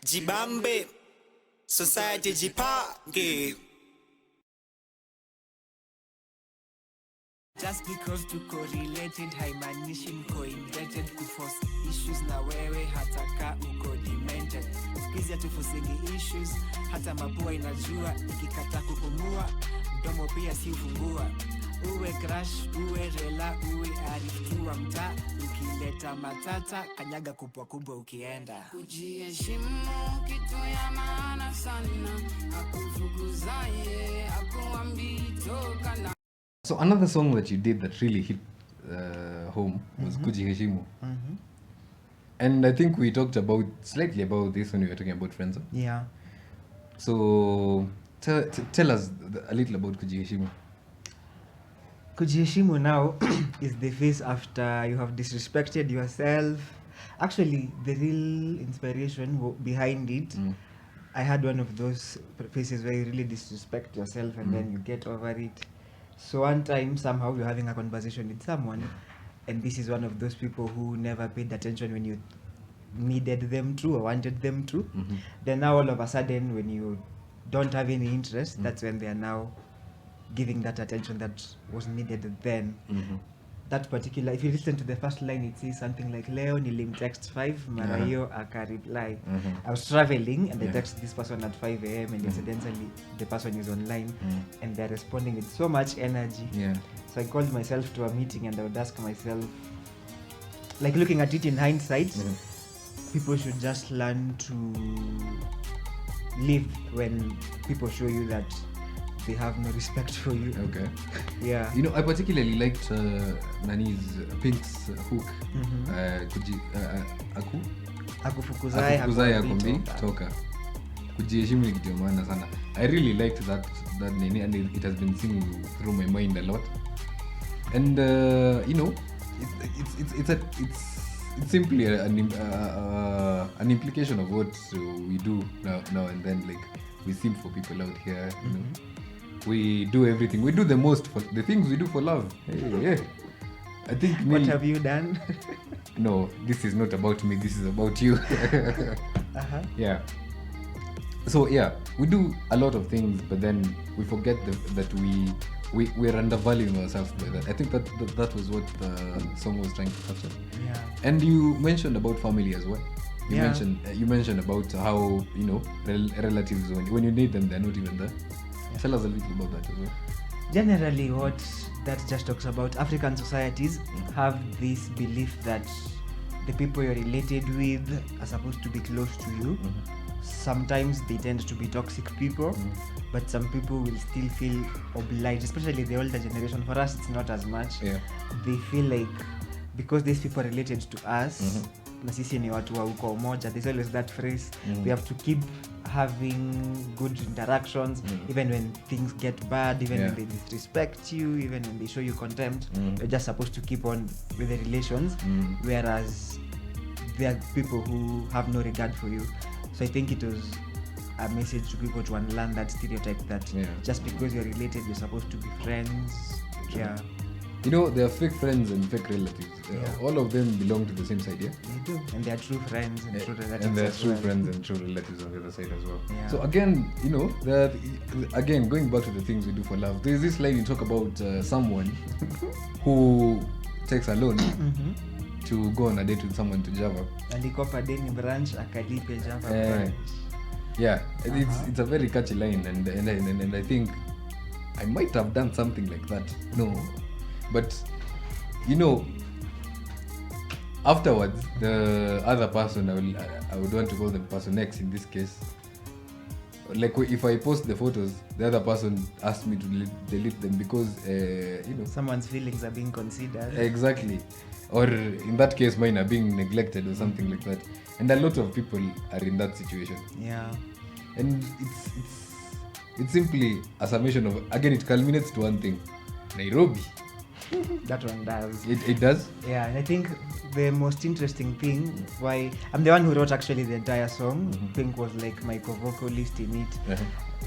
Jibambe, society jipange. Just because tuko related haimaanishi mko indebted kuforce issues na wewe hata ka uko demented. Squeeze tufusingi issues hata mapua inajua ikikata kupumua mdomo pia si ufungua. Uwe crush, uwe rela, uwe arifiwa mtaa, ukileta matata kanyaga kubwa kubwa ukienda. Kujiheshimu kitu ya maana sana, akufukuzaye akuambii toka na. So another song that you did that really hit home was Kujiheshimu. And I think we talked slightly about this when we were talking about friends. Yeah. So tell us a little about Kujiheshimu. Kujiheshimu now is the phase after you have disrespected yourself. Actually, the real inspiration behind it, I had one of those phases where you really disrespect yourself and then you get over it. So one time, somehow, you're having a conversation with someone, and this is one of those people who never paid attention when you needed them to or wanted them to. Then now, all of a sudden, when you don't have any interest, that's when they are now giving that attention that was needed then. That particular, if you listen to the first line, it says something like, Leo nilimtext 5, mara hiyo aka-reply. I was traveling and I text this person at 5 a.m. and incidentally the person is online and they're responding with so much energy. So I called myself to a meeting and I would ask myself, like looking at it in hindsight, people should just learn to live when people show you that they have no respect for you. Okay. Yeah. You know, I particularly liked Nani's Pink's hook. Akufukuzaye hakumbi toka. Kujiheshimu ni kitu ya maana sana. I really liked that name and it has been singing through my mind a lot. And you know, it's simply an implication of what we do now and then. Like we sing for people out here, you know. We do everything. We do the most for the things we do for love. Hey. I think what have you done? No, this is not about me. This is about you. Yeah. So yeah, we do a lot of things, but then we forget that we're undervaluing ourselves by that. I think that was what the song was trying to capture. Yeah. And you mentioned about family as well. Yeah. You mentioned about how, you know, relatives when you need them, they're not even there. Tell us a little about that as well. Generally, what that just talks about, African societies have this belief that the people you're related with are supposed to be close to you. Sometimes they tend to be toxic people, but some people will still feel obliged, especially the older generation. For us, it's not as much. They feel like because these people are related to us, na sisi ni watu wa uko moja, there's always that phrase, we have to keep having good interactions, even when things get bad, even when they disrespect you, even when they show you contempt, you're just supposed to keep on with the relations, whereas there are people who have no regard for you. So I think it was a message to people to unlearn that stereotype that just because you're related, you're supposed to be friends. You know, there are fake friends and fake relatives. All of them belong to the same side, yeah? They do. And they are true friends and true relatives. And there are true friends and true relatives on the other side as well. So again, you know, going back to the things we do for love, there's this line you talk about someone who takes a loan to go on a date with someone to Java. Alikopa deni branch, akalipe Java branch. Yeah, it's a very catchy line and I think I might have done something like that. No. But, you know, afterwards, the other person, I would want to call them person X in this case. Like if I post the photos, the other person asked me to delete them because, you know, someone's feelings are being considered. Exactly. Or in that case, mine are being neglected or something like that. And a lot of people are in that situation. Yeah. And it's simply a summation of, again, it culminates to one thing: Nairobi. That one does. It does? Yeah, and I think the most interesting thing, why I'm the one who wrote actually the entire song. Pink was like my co-vocalist in it.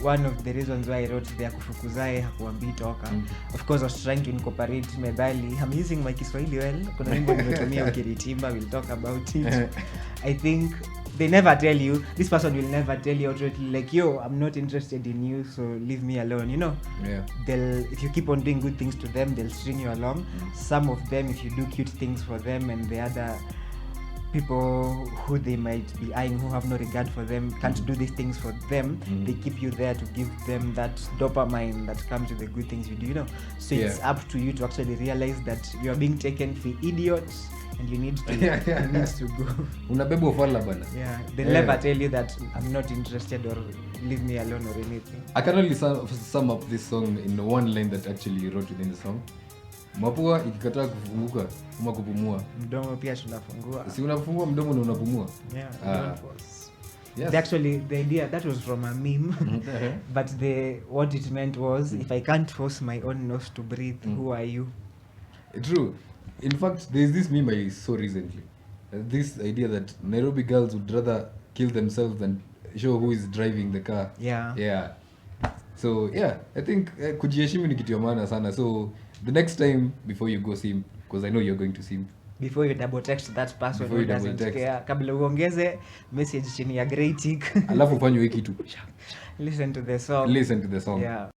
One of the reasons why I wrote the Akufukuzaye hakuambii toka. Of course I was trying to incorporate methali. I'm using my Kiswahili well. Kuna wimbo nimetumia ukiritimba, we'll talk about it. I think they never tell you. This person will never tell you outrightly like, yo, I'm not interested in you, so leave me alone. You know. Yeah. If you keep on doing good things to them, they'll string you along. Some of them, if you do cute things for them, and the other people who they might be eyeing, who have no regard for them, can't do these things for them, they keep you there to give them that dopamine that comes with the good things you do, you know. So it's up to you to actually realize that you are being taken for idiots and you need to, you need to go. Unabeba ufala bana. Yeah, they'll never tell you that I'm not interested or leave me alone or anything. I can only sum up this song in one line that actually you wrote within the song. Mapua ikikataa kufunguka ama kupumua, Mdomo pia tunafungua. si unafungua mdomo na unapumua. Yeah, don't force. Yes. Actually, the idea that was from a meme, but what it meant was, if I can't force my own nose to breathe, who are you? True. In fact, there's this meme I saw recently. This idea that Nairobi girls would rather kill themselves than show who is driving the car. Yeah. So yeah, I think kujiheshimu ni kitu ya maana sana. So the next time before you go see him, because I know you're going to see him, Before you double text that person Before who you double doesn't text. care, kabla uongeze message chini ya grey tick. alafu ufanye hiki tu. Listen to the song. Listen to the song. Yeah.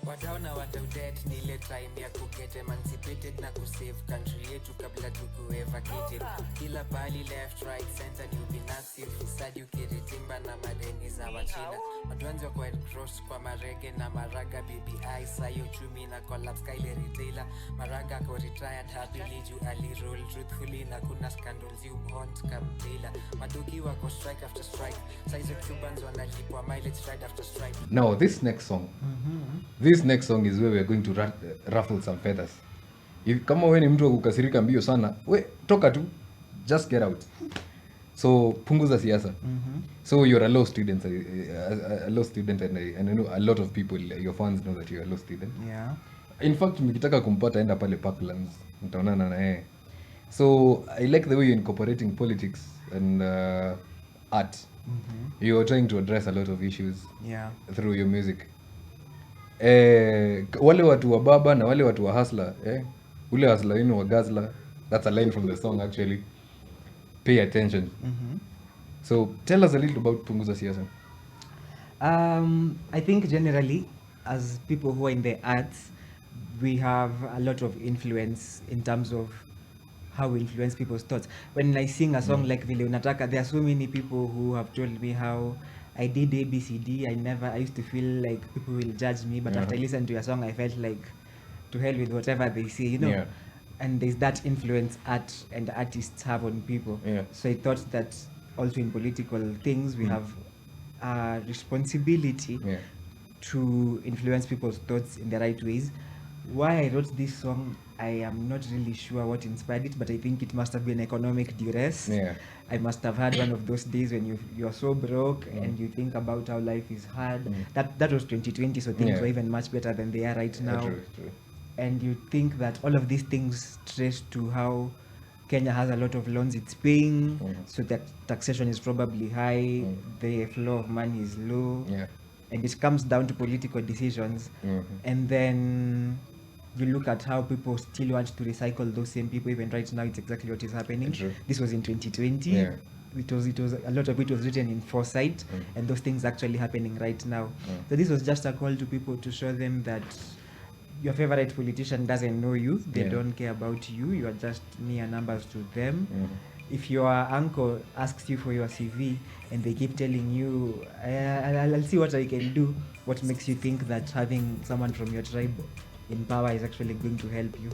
Wataona wataudet ni ile time ya kuget emancipated na kusave country yetu kabla tukuevacated. Kila pali left right center ni ubinafsi, ufisadi ukiritimba na madeni za wachina. Madwanzi wa Red Cross kwa marege na maraga BBI sayo chumi na collapse kaile retailer. Maraga ko retired happily juu aliroll truthfully na kuna scandals you haunt Taylor. Madoki wako strike after strike, size Cubans wanalipwa mileage strike after strike. Now this next song. This next song is where we are going to ruffle some feathers. Kama wewe ni mtu wa kukasirika mbio sana, we toka tu, just get out. So Punguza Siasa. So you're a law student, a law student, and I know a lot of people, your fans know that you're a law student. Yeah. In fact, mkitaka kumpata enda pale Parklands, mtaonana na yeye. So I like the way you're incorporating politics and art. You're trying to address a lot of issues through your music. Wale watu wa baba na wale watu wa hustler, ule hustler wenu wa gazla, that's a line from the song actually. Pay attention. So tell us a little about Punguza Siasa. I think generally, as people who are in the arts, we have a lot of influence in terms of how we influence people's thoughts. When I sing a song like Vile Unataka, there are so many people who have told me how I did ABCD. I used to feel like people will judge me, but after I listened to your song, I felt like to hell with whatever they say, you know. Yeah. And there's that influence art and artists have on people. Yeah. So I thought that also in political things, we have a responsibility to influence people's thoughts in the right ways. Why I wrote this song, I am not really sure what inspired it, but I think it must have been economic duress. I must have had one of those days when you're so broke and you think about how life is hard. That was 2020, so things were even much better than they are right now. True. And you think that all of these things trace to how Kenya has a lot of loans it's paying, so that taxation is probably high, the flow of money is low, and it comes down to political decisions. And then you look at how people still want to recycle those same people. Even right now, it's exactly what is happening. This was in 2020. It was a lot of it was written in foresight, and those things actually happening right now. So this was just a call to people to show them that your favorite politician doesn't know you. They don't care about you. You are just mere numbers to them. If your uncle asks you for your CV and they keep telling you, I'll see what I can do, what makes you think that having someone from your tribe in power is actually going to help you?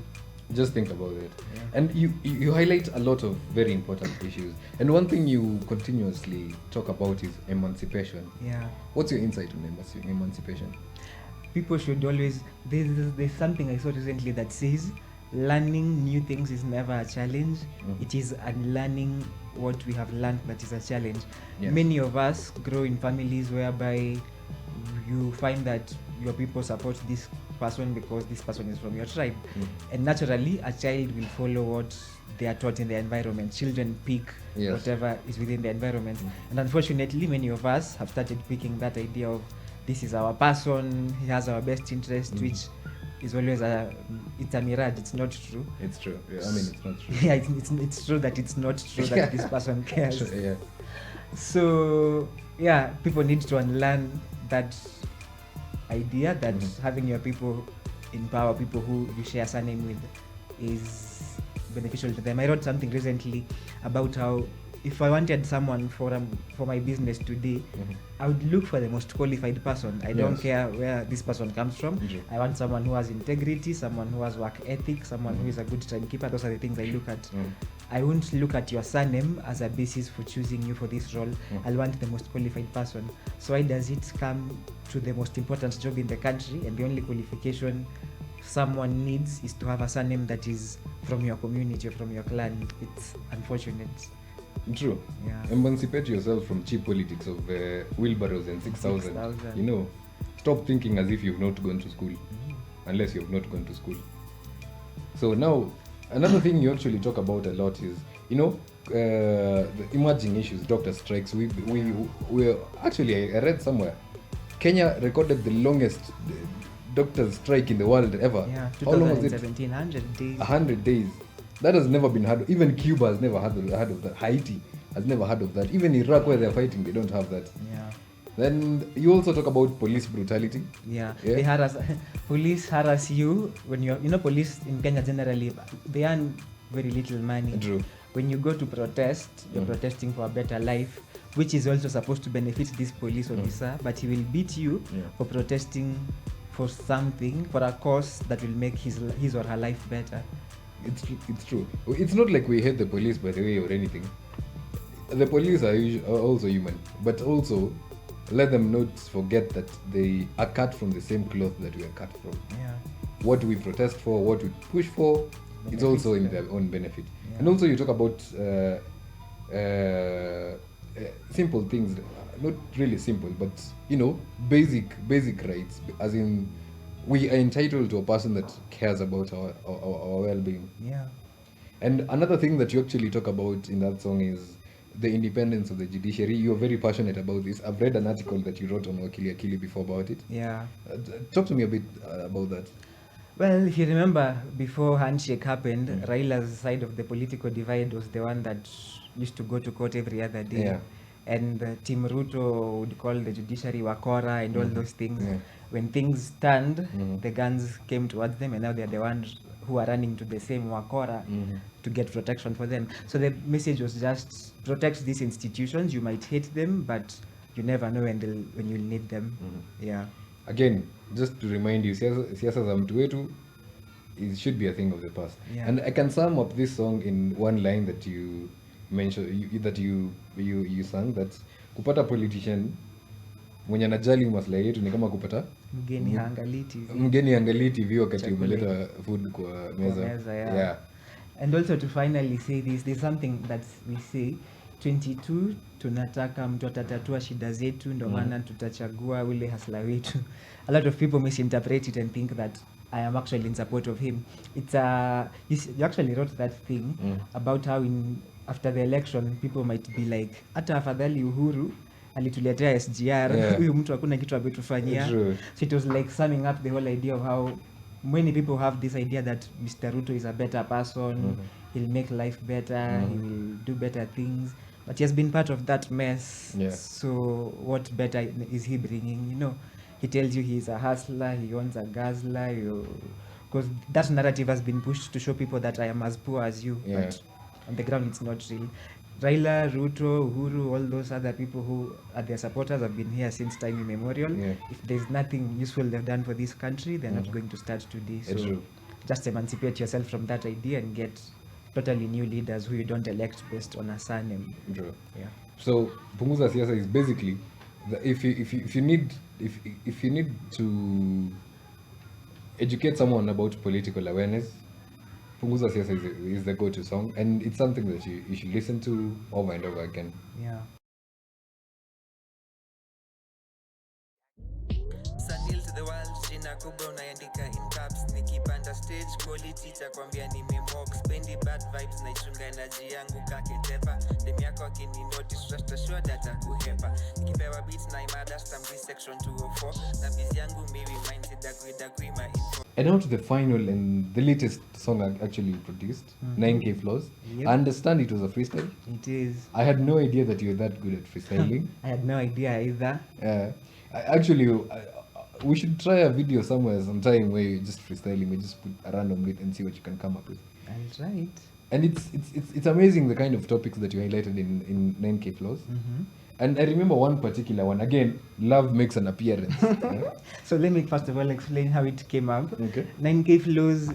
Just think about it. And you highlight a lot of very important issues. And one thing you continuously talk about is emancipation. What's your insight on emancipation? People should always, there's something I saw recently that says learning new things is never a challenge. It is unlearning what we have learned that is a challenge. Many of us grow in families whereby you find that your people support this person because this person is from your tribe. And naturally, a child will follow what they are taught in the environment. Children pick whatever is within the environment. And unfortunately, many of us have started picking that idea of this is our person, he has our best interest, which is always it's a mirage. It's not true. It's true. Yeah, I mean, it's not true. Yeah, it's true that it's not true that this person cares. Yeah. So yeah, people need to unlearn that idea that having your people in power, people who you share surname with, is beneficial to them. I wrote something recently about how if I wanted someone for my business today, I would look for the most qualified person. I don't care where this person comes from. I want someone who has integrity, someone who has work ethic, someone who is a good timekeeper. Those are the things I look at. I won't look at your surname as a basis for choosing you for this role. I'll want the most qualified person. So why does it come to the most important job in the country and the only qualification someone needs is to have a surname that is from your community or from your clan? It's unfortunate. True. Yeah. Emancipate yourself from cheap politics of wheelbarrows and 6,000. You know, stop thinking as if you've not gone to school, unless you've not gone to school. So now, another thing you actually talk about a lot is, you know, the emerging issues, doctor strikes. We actually, I read somewhere, Kenya recorded the longest doctors strike in the world ever. Yeah, How long was it? 1,700 days. 100 days. That has never been heard. Even Cuba has never heard of that. Haiti has never heard of that. Even Iraq, where they're fighting, they don't have that. Yeah. Then you also talk about police brutality. Yeah. They harass. Police harass you when police in Kenya generally, they earn very little money. True. When you go to protest, you're protesting for a better life, which is also supposed to benefit this police officer, but he will beat you for protesting for something, for a cause that will make his or her life better. It's true. It's not like we hate the police, by the way, or anything. The police are also human, but also let them not forget that they are cut from the same cloth that we are cut from. Yeah. What we protest for, what we push for, it's also in their own benefit. Yeah. And also you talk about simple things, not really simple, but basic rights, as in we are entitled to a person that cares about our well-being. Yeah. And another thing that you actually talk about in that song is the independence of the judiciary. You're very passionate about this. I've read an article that you wrote on Wakili Akili before about it. Yeah. Talk to me a bit about that. Well, if you remember, before Handshake happened, Raila's side of the political divide was the one that used to go to court every other day. Yeah. And Team Ruto would call the judiciary Wakora and all those things. Yeah. When things turned, the guns came towards them, and now they're the ones who are running to the same Wakora to get protection for them. So the message was just protect these institutions. You might hate them, but you never know when you'll need them. Yeah. Again, just to remind you, siasa za mtu wetu, it should be a thing of the past. Yeah. And I can sum up this song in one line that you mentioned, that you sang, that kupata politician mwenye anajali maslahi yetu ni kama kupata mgeni angalii TV wakati umeleta food kwa meza. Yeah. And also to finally say this, there's something that we say 22 tunataka mtu atatatua shida zetu, ndo maana tutachagua ule hasla wetu. A lot of people misinterpret it and think that I am actually in support of him. It's you actually wrote that thing about how after the election people might be like, hata afadhali Uhuru alituletea SGR, huyu mtu hakuna kitu ametufanyia. So it was like summing up the whole idea of how many people have this idea that Mr. Ruto is a better person, he'll make life better, he will do better things, but he has been part of that mess. So what better is he bringing? He tells you he's a hustler, he owns a guzzler, because that narrative has been pushed to show people that I am as poor as you, but on the ground it's not real. Raila, Ruto, Uhuru, all those other people who are their supporters have been here since time immemorial. If there's nothing useful they've done for this country, they're not going to start today. So just emancipate yourself from that idea and get totally new leaders who you don't elect based on a surname. Yeah. So Punguza Siasa is basically if you need to educate someone about political awareness, Punguza Siasa is the go-to song, and it's something that you should listen to over and over again. Yeah. Sanil to the world, jina kubwa unaandika in caps, nikipanda nikipata stage quality takwambia nimemock spendi bad vibes naichunga energy yangu kaketepa dem yako akini notice trust assured atakuhepa nikipewa beats na imada stamp section 204 na busy yangu maybe mindset dakwi my info. And now to the final and the latest song I actually produced, 9K Flows. Yep. I understand it was a freestyle. It is. I had no idea that you're that good at freestyling. I had no idea either. We should try a video somewhere sometime where you just freestyling, we just put a random bit and see what you can come up with. I'll try it. And it's amazing the kind of topics that you highlighted in 9K Flows. And I remember one particular one. Again, love makes an appearance. Yeah. So let me first of all explain how it came up. Okay. 9K Flows,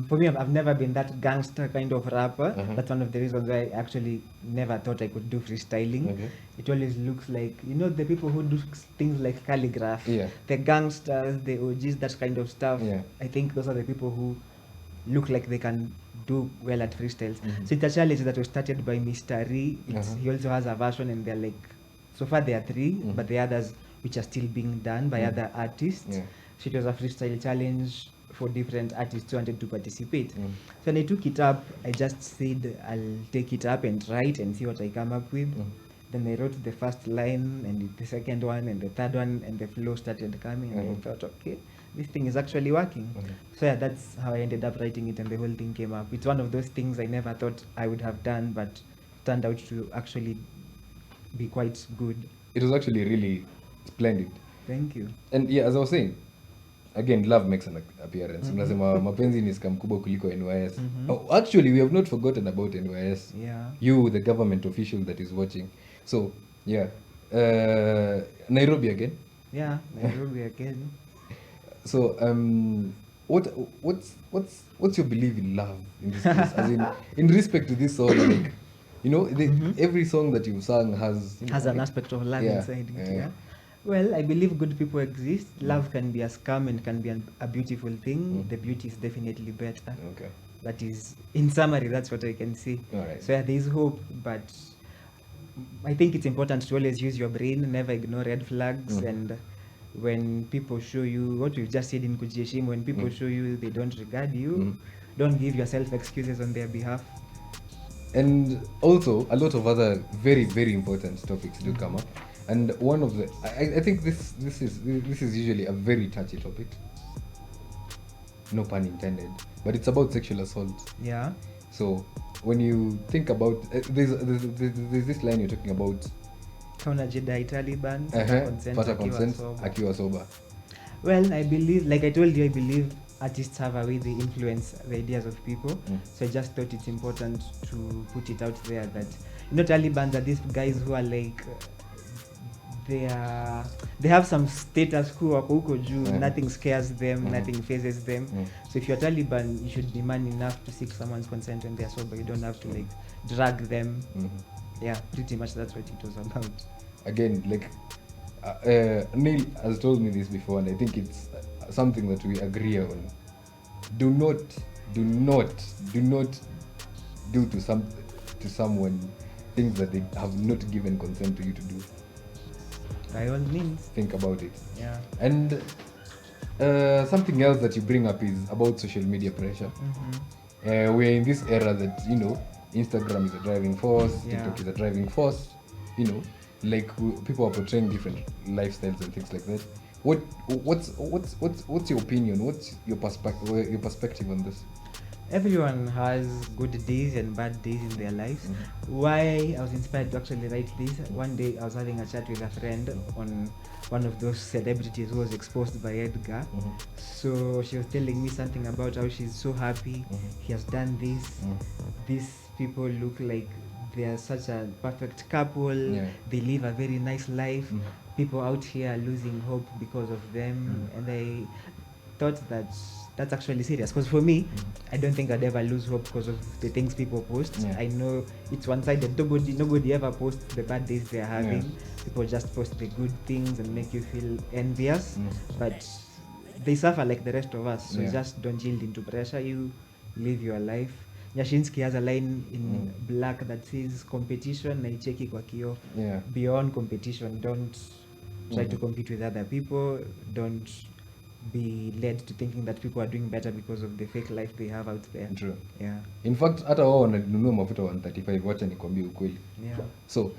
for me, I've never been that gangster kind of rapper. That's one of the reasons why I actually never thought I could do freestyling. Okay. It always looks like, the people who do things like calligraph, Yeah. the gangsters, the OGs, that kind of stuff. Yeah. I think those are the people who look like they can do well at freestyles. So it's a challenge that was started by Mr. Ree. He also has a version, and they're like, so far there are 3, but the others which are still being done by other artists. Yeah. So it was a freestyle challenge for different artists who wanted to participate. So when I took it up, I just said I'll take it up and try it and see what I come up with. Then I wrote the first line and the second one and the third one, and the flow started coming, and I thought, okay, this thing is actually working. So yeah, that's how I ended up writing it, and the whole thing came up. It's one of those things I never thought I would have done, but turned out to actually be quite good. It was actually really splendid. Thank you. And yeah, as I was saying, again, love makes an appearance. Unasema mapenzi ni scam kubwa kuliko NYS. Oh, actually, we have not forgotten about NYS. Yeah. You, the government official that is watching. So yeah, Nairobi again. Yeah, Nairobi again. So what's your belief in love in this case? As in respect to this song, like, every song that you've sung has An aspect of love inside it. Yeah. Well, I believe good people exist. Love can be a scam and can be a beautiful thing. The beauty is definitely better. Okay. That is, in summary, that's what I can say. All right. So yeah, there is hope, but I think it's important to always use your brain, never ignore red flags, and when people show you what we've just said in Kujiheshimu, when people show you they don't regard you, don't give yourself excuses on their behalf. And also, a lot of other very, very important topics do come up. And one of the, I think this is usually a very touchy topic. No pun intended, but it's about sexual assault. Yeah. So when you think about, there's this line you're talking about. Kaunajidai Taliban, Pata consent akiwa sober. Well, I believe, like I told you, I believe artists have a way they influence the ideas of people. So I just thought it's important to put it out there that Taliban are these guys who are like, they have some status quo huko juu. Nothing scares them, nothing phases them. So if you're Taliban, you should be man enough to seek someone's consent when they're sober. You don't have to like drag them. Yeah, pretty much that's what it was about. Again, like Neil has told me this before, and I think it's something that we agree on. Do not do to someone things that they have not given consent to you to do. By all means. Think about it. Yeah. And something else that you bring up is about social media pressure. We're in this era that, Instagram is a driving force, TikTok is a driving force, like people are portraying different lifestyles and things like that. What's your opinion? What's your perspective on this? Everyone has good days and bad days in their lives. Why I was inspired to actually write this, one day I was having a chat with a friend on one of those celebrities who was exposed by Edgar. So she was telling me something about how she's so happy he has done this. These people look like they are such a perfect couple. They live a very nice life. People out here are losing hope because of them. And I thought that's actually serious, because for me, I don't think I'd ever lose hope because of the things people post. I know it's one-sided. Nobody ever posts the bad days they're having. People just post the good things and make you feel envious, but they suffer like the rest of us. So just don't yield into pressure. You live your life. Nyashinsky has a line in Black that says competition naicheki kwa kioo. Beyond competition, don't try to compete with other people. Don't be led to thinking that people are doing better because of the fake life they have out there. True. Yeah. In fact hata wao wananunua mafuta 135, wacha nikwambie ukweli. Yeah. So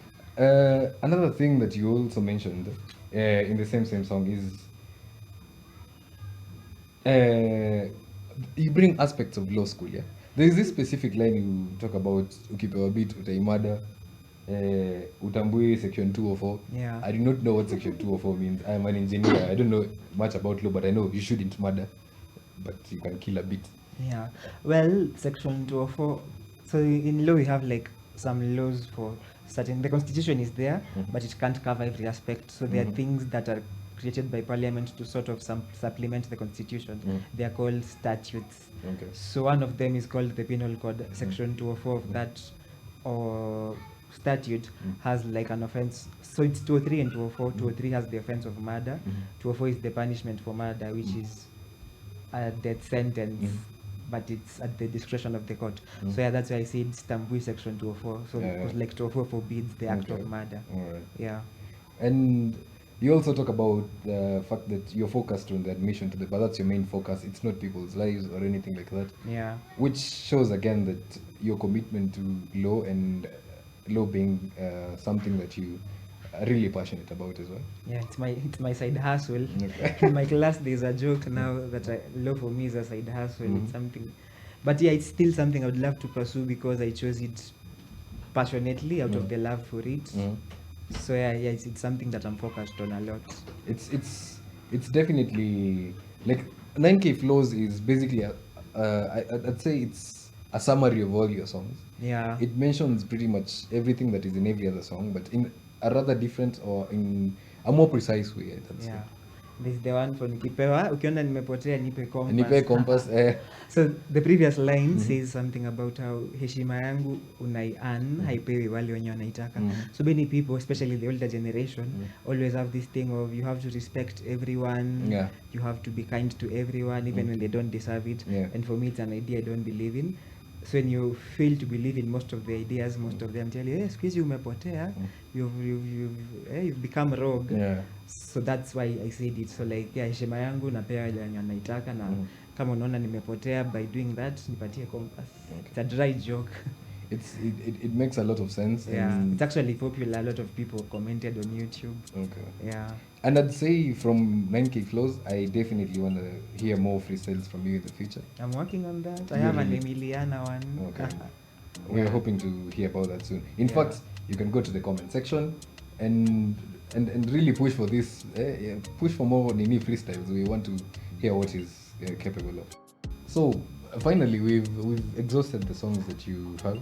another thing that you also mentioned in the same song is you bring aspects of law school. Yeah, there is this specific line you talk about, ukipewa beat utaimada, utambui section 204. Yeah. I do not know what section 204 means. I am an engineer. I don't know much about law, but I know you shouldn't murder, but you can kill a beat. Yeah. Well, section 204. So in law we have like some laws for certain. The constitution is there, but it can't cover every aspect. So there are things that are created by parliament to sort of supplement the constitution. They are called statutes. Okay. So one of them is called the penal code. Section 204 of that or statute has like an offense. So it's 203 and 204. 203 has the offense of murder. 204 is the punishment for murder, which is a death sentence, but it's at the discretion of the court. So yeah, that's why I said Stambui section 204. So because like 204 forbids the act of murder. All right. Yeah. And you also talk about the fact that you're focused on the admission to the bar. That's your main focus. It's not people's lives or anything like that. Yeah. Which shows again that your commitment to law and law being something that you are really passionate about as well. Yeah, it's my side hustle. Okay. In my class, there's a joke now that law for me is a side hustle. It's something, but yeah, it's still something I would love to pursue because I chose it passionately out of the love for it. So yeah, it's something that I'm focused on a lot. It's definitely like 9K Flows is basically I'd say it's a summary of all your songs. Yeah. It mentions pretty much everything that is in every other song, but in a rather different or in a more precise way, I'd say. Yeah. This is the one for nikipewa ukiona nimepotea nipe compass. Nipe compass. So the previous line says something about how heshima yangu unai-earn haipewi wale wenye wanaitaka. So many people, especially the older generation, always have this thing of you have to respect everyone. Yeah. You have to be kind to everyone even when they don't deserve it. Yeah. And for me it's an idea I don't believe in. So when you fail to believe in most of the ideas, most of them tell you, hey, squeeze umepotea, you've become rogue. Yeah. So that's why I said it. So like yeah, heshima yangu napea ile yenye naitaka na kama unaona nimepotea by doing that nipatie compass. Okay. It's a dry joke. It makes a lot of sense. Yeah. And It's actually popular. A lot of people commented on YouTube. okay. Yeah. And I'd say from 9K Flows, I definitely want to hear more freestyles from you in the future. I'm working on that. I have an Really? Emiliana one. Okay. We're hoping to hear about that soon. In Yeah. fact, you can go to the comment section and really push for this. Push for more Nini freestyles. We want to hear what he's capable of. So finally, we've exhausted the songs that you have,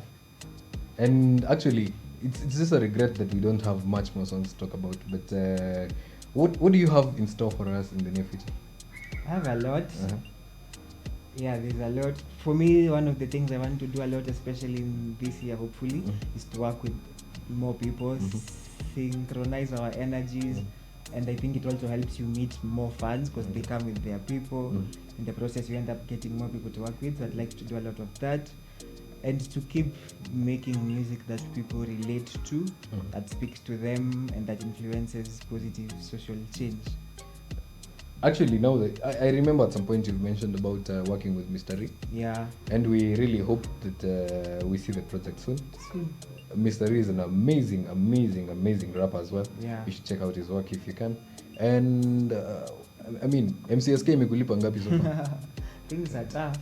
and actually, it's just a regret that we don't have much more songs to talk about. But what do you have in store for us in the near future? I have a lot. Uh-huh. Yeah, there's a lot. For me, one of the things I want to do a lot, especially in this year, hopefully, is to work with more people, synchronize our energies, and I think it also helps you meet more fans because they come with their people. In the process, you end up getting more people to work with. So I'd like to do a lot of that, and to keep making music that people relate to, that speaks to them, and that influences positive social change. Actually, now that I remember at some point you mentioned about working with Mr. Ree. Yeah. And we really hope that we see the project soon. Mr. Ree is an amazing rapper as well. Yeah. You should check out his work if you can. And I mean, MCSK imekulipa ngapi so far? Things are tough.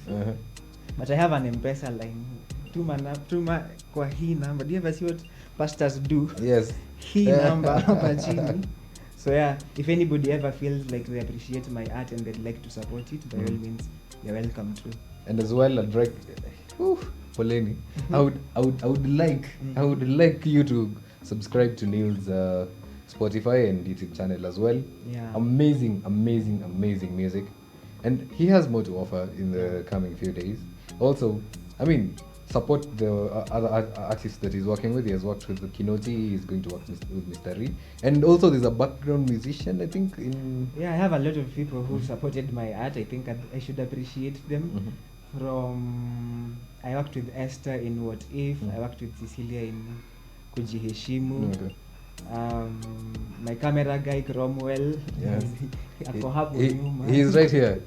But I have an M-Pesa line. Tuma kwa hii number. Do you ever see what pastors do? Yes. Hii number hapa chini. So yeah, if anybody ever feels like they appreciate my art and they'd like to support it, by all means, you're welcome to. And as well, I'd like, Poleni, I would like you to subscribe to Neil's Spotify and YouTube channel as well. Yeah. Amazing music, and he has more to offer in the coming few days. Also, I mean, support the other artists that he's working with. He has worked with Kinoti. He's going to work with Mr. Ree, and also there's a background musician, I think. Yeah, I have a lot of people who supported my art. I think I should appreciate them. From I worked with Esther in What If. I worked with Cecilia in Kujiheshimu. Okay. My camera guy Cromwell. Yeah. Ako hapo nyuma. He's right here.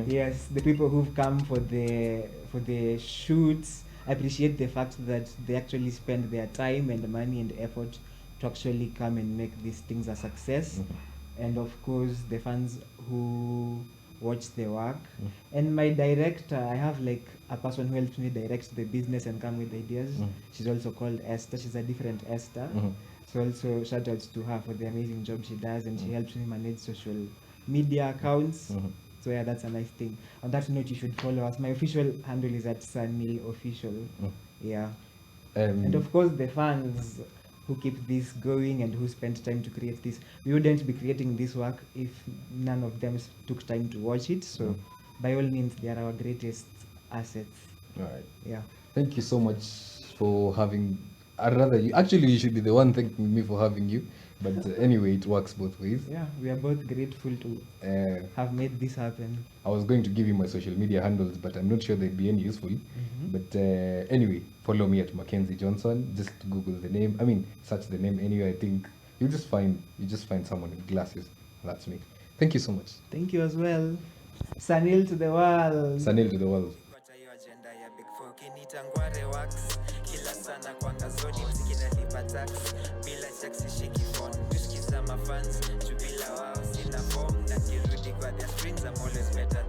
Yes, the people who've come for the shoots. I appreciate the fact that they actually spend their time and money and effort to actually come and make these things a success. And of course the fans who watch the work. And my director, I have like a person who helps me direct the business and come with ideas. She's also called Esther. She's a different Esther. So also shout outs to her for the amazing job she does, and she helps me manage social media accounts. So yeah, that's a nice thing. On that note, you should follow us. My official handle is at Sunil Official. Yeah. And of course the fans who keep this going and who spend time to create this. We wouldn't be creating this work if none of them took time to watch it. So by all means, they are our greatest assets. All right. Yeah. Thank you so much for having. I'd rather you. Actually, you should be the one thanking me for having you. But anyway, it works both ways. Yeah, we are both grateful to have made this happen. I was going to give you my social media handles, but I'm not sure they'd be any useful. But anyway, follow me at Mackenzie Johnson. Just Google the name. I mean, search the name anyway. I think you just find someone with glasses. That's me. Thank you so much. Thank you as well. Sanil to the world. Sanil to the world. Pata hiyo agenda ya Big Four kinita ngware wax kila sana kwanga zodi mziki nalipa tax bila checks shiki phone tusikiza mafans jubila wao sina form na kirudi kwa their screens I'm always better